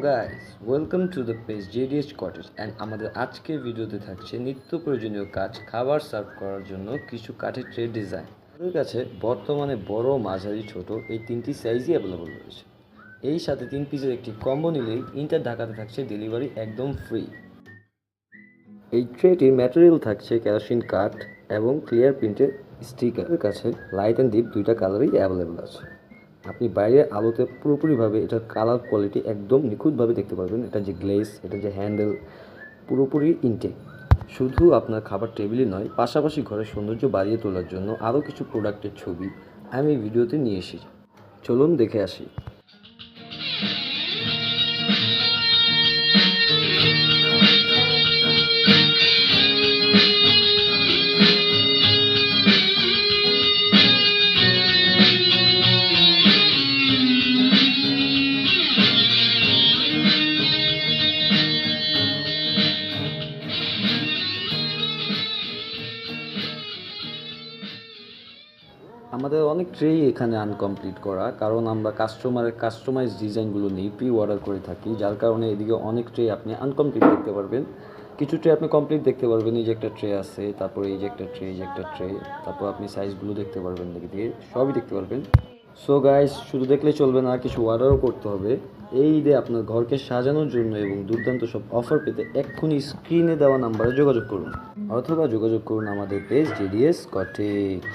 Guys, welcome to the page JDS cottage and আমাদের আজকের ভিডিওতে থাকছে নিত্য প্রয়োজনীয় কাজ খাবার সার্ভ করার জন্য কিছু কাঠের ট্রে ডিজাইন। আমাদের কাছে বর্তমানে বড়, মাঝারি, ছোট এই তিনটি সাইজই অ্যাভেলেবল রয়েছে। এই সাথে 3 পিসের একটি কম্বো নিলেই ইন্টার ঢাকাতে থাকছে ডেলিভারি একদম ফ্রি। এই ট্রেটির ম্যাটেরিয়াল থাকছে কেরোসিন কাঠ এবং ক্লিয়ার প্রিন্টের স্টিকার। কাছে লাইট অ্যান্ড ডিপ দুইটা কালারই অ্যাভেলেবল আছে। আপনি বাইরের আলোতে পুরোপুরিভাবে এটার কালার কোয়ালিটি একদম নিখুঁতভাবে দেখতে পারবেন। এটা যে গ্লেজ, এটা যে হ্যান্ডেল পুরোপুরি ইনটেক। শুধু আপনার খাবার টেবিলই নয়, পাশাপাশি ঘরের সৌন্দর্য বাড়িয়ে তোলার জন্য আরও কিছু প্রোডাক্টের ছবি আমি এই ভিডিওতে নিয়ে এসেছি। চলুন দেখে আসি। আমাদের অনেক ট্রেই এখানে আনকমপ্লিট করা, কারণ আমরা কাস্টমারের কাস্টমাইজ ডিজাইনগুলো নিয়ে প্রি অর্ডার করে থাকি, যার কারণে এদিকে অনেক ট্রে আপনি আনকমপ্লিট দেখতে পারবেন। কিছু ট্রে আপনি কমপ্লিট দেখতে পারবেন। এই যে একটা ট্রে আছে, তারপরে এই যে একটা ট্রে, এই যে একটা ট্রে, তারপর আপনি সাইজগুলো দেখতে পারবেন, দেখে সবই দেখতে পারবেন। সো গাইস, শুধু দেখলে চলবে না, কিছু অর্ডারও করতে হবে। এই ঈদে আপনার ঘরকে সাজানোর জন্য এবং দুর্দান্ত সব অফার পেতে এক্ষুনি স্ক্রিনে দেওয়া নাম্বারে যোগাযোগ করুন, অথবা যোগাযোগ করুন আমাদের পেজ জেডিএস কটেজ।